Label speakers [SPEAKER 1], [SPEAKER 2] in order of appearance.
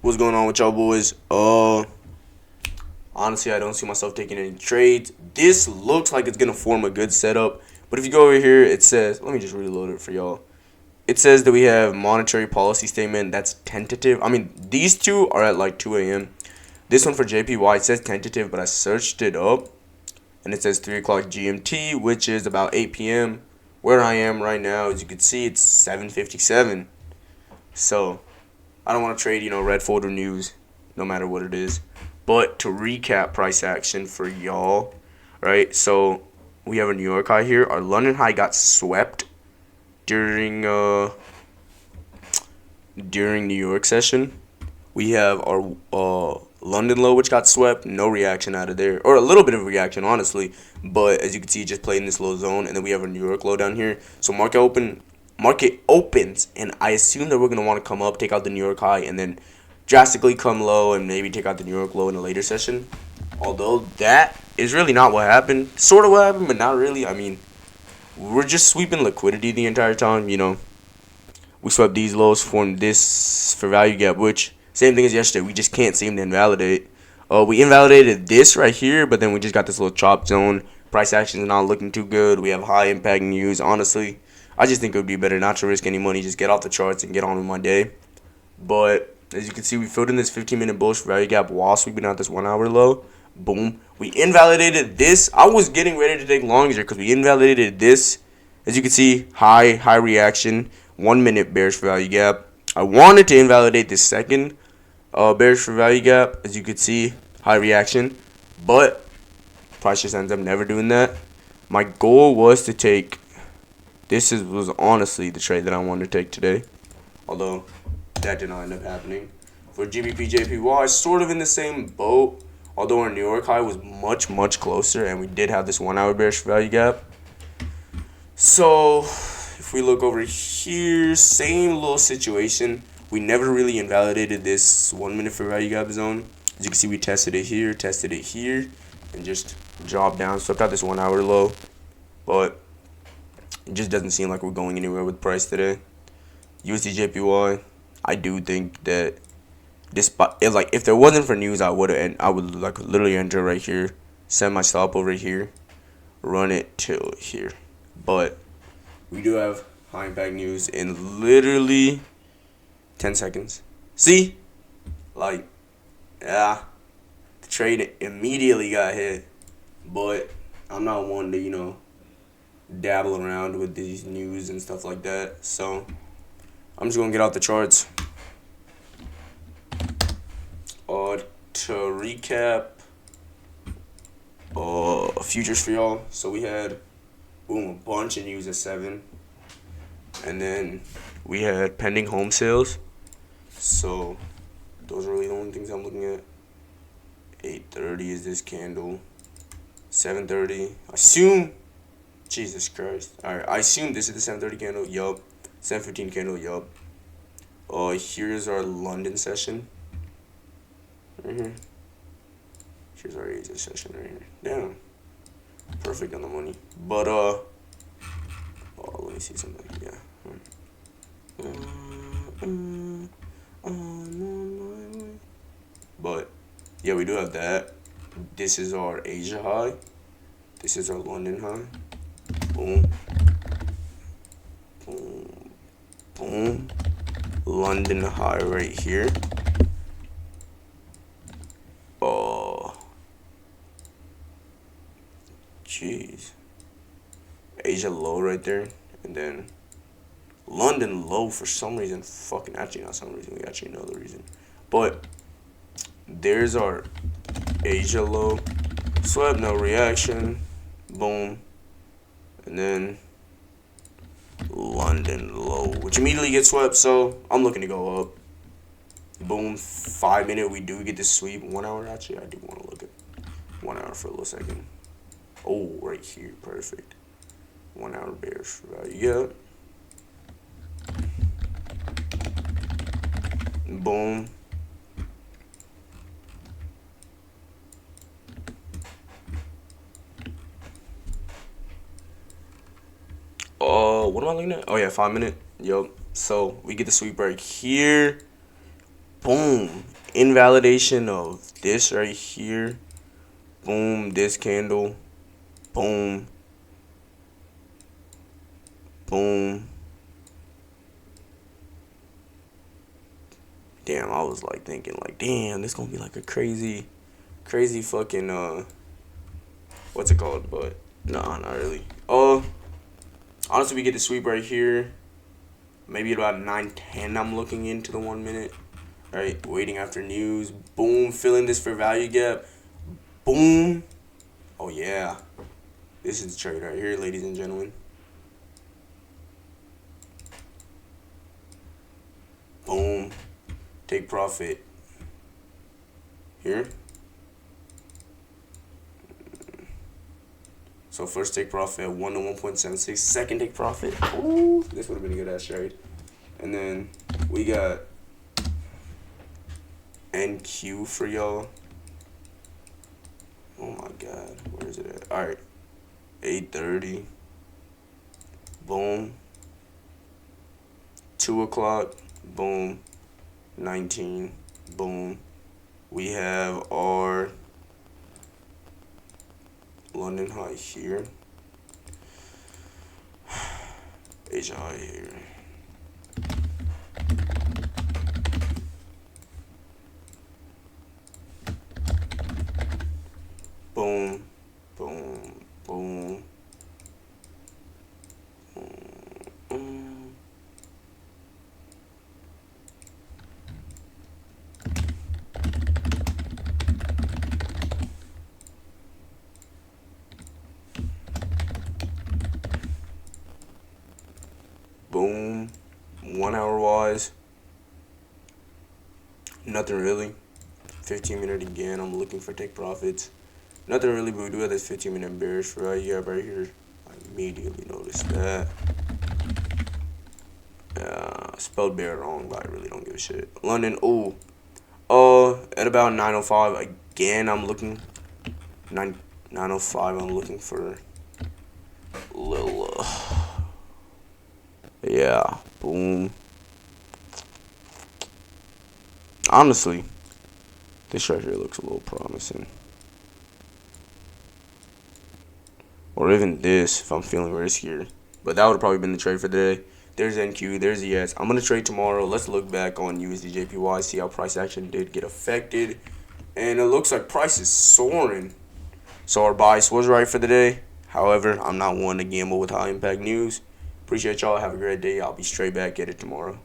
[SPEAKER 1] What's going on with y'all boys? Honestly, I don't see myself taking any trades. This looks like it's gonna form a good setup. But if you go over here, it says, let me just reload it for y'all. It says that we have monetary policy statement. That's tentative. I mean, these two are at like 2 a.m. This one for JPY, it says tentative, but I searched it up and it says 3 o'clock GMT, which is about 8 p.m. Where I am right now, as you can see, it's 7:57. So I don't want to trade, red folder news, no matter what it is. But to recap price action for y'all, right? So we have a New York high here. Our London high got swept during New York session. We have our London low, which got swept. No reaction out of there, or a little bit of reaction, honestly. But as you can see, just played in this low zone, and then we have a New York low down here. So market opens, and I assume that we're gonna want to come up, take out the New York high, and then drastically come low, and maybe take out the New York low in a later session. Although that is really not what happened. Sort of what happened, but not really. I mean, we're just sweeping liquidity the entire time. We swept these lows, formed this for value gap, which same thing as yesterday. We just can't seem to invalidate. We invalidated this right here, but then we just got this little chop zone. Price action is not looking too good. We have high impact news. Honestly, I just think it would be better not to risk any money. Just get off the charts and get on with my day. But as you can see, we filled in this 15-minute bullish value gap while sweeping out this 1 hour low. Boom. We invalidated this. I was getting ready to take longs here because we invalidated this. As you can see, high reaction. 1 minute bearish value gap. I wanted to invalidate this second bearish for value gap. As you can see, high reaction. But price just ends up never doing that. My goal was to take. Was honestly the trade that I wanted to take today. Although that did not end up happening. For GBP JPY, sort of in the same boat. Although our New York high was much closer, and we did have this 1 hour bearish value gap. So if we look over here, same little situation. We never really invalidated this 1 minute for value gap zone. As you can see, we tested it here, and just dropped down, swept out this 1 hour low. But it just doesn't seem like we're going anywhere with price today. USD JPY, I do think that this spot, if there wasn't for news, I would literally enter right here, send my stop over here, run it till here. But we do have high impact news in literally 10 seconds. See, the trade immediately got hit. But I'm not one to dabble around with these news and stuff like that. So I'm just gonna get out the charts. To recap, futures for y'all. So we had, boom, a bunch of news at 7, and then we had pending home sales. So those are really the only things I'm looking at. 8:30 is this candle. 7:30. Assume. Jesus Christ. Alright, I assume this is the 7:30 candle. Yup. 7:15 candle. Yup. Here's our London session. Right here. Here's our Asia session right here. Damn. Perfect on the money. But let me see something. Yeah. But yeah, we do have that. This is our Asia high. This is our London high. Boom. Boom. Boom. London high right here. Jeez. Asia low right there. And then London low for some reason. Actually not some reason. We actually know the reason. But there's our Asia low. Swept, no reaction. Boom. And then London low, which immediately gets swept. So I'm looking to go up. Boom. 5 minute. We do get this sweep. 1 hour. Actually, I do want to look at 1 hour for a little second. Oh, right here. Perfect. 1 hour bearish value. Yeah. Boom. What am I looking at? Oh yeah, 5 minute. Yup. So we get the sweep right here. Boom. invalidation of this right here. Boom, this candle. Boom. Boom. Damn, I was like thinking like, damn, this gonna be like a crazy, crazy fucking what's it called? But nah, not really. Honestly, we get the sweep right here. Maybe about 9:10. I'm looking into the 1 minute. Right, waiting after news. Boom, filling this for value gap. Boom. Oh yeah, this is the trade right here, ladies and gentlemen. Boom. Take profit. Here. So first take profit at 1 to 1.76. Second take profit. Ooh, this would have been a good ass trade. And then we got NQ for y'all. Oh my god, where is it at? Alright. 8:30. Boom. 2 o'clock. Boom. 19. Boom. We have our London high here. Asia high here. Boom. Boom. Boom. Boom. Boom. 1 hour wise. Nothing really. 15-minute again. I'm looking for take profits. Nothing really, but we do have this 15-minute bearish value gap right here. I immediately noticed that. Spelled bear wrong, but I really don't give a shit. London, at about 9:05 again. I'm looking 9:05. I'm looking for little. Yeah, boom. Honestly, this right here looks a little promising. Or even this, if I'm feeling riskier. But that would have probably been the trade for the day. There's NQ, there's ES. I'm going to trade tomorrow. Let's look back on USDJPY, see how price action did get affected. And it looks like price is soaring. So our bias was right for the day. However, I'm not one to gamble with high impact news. Appreciate y'all. Have a great day. I'll be straight back at it tomorrow.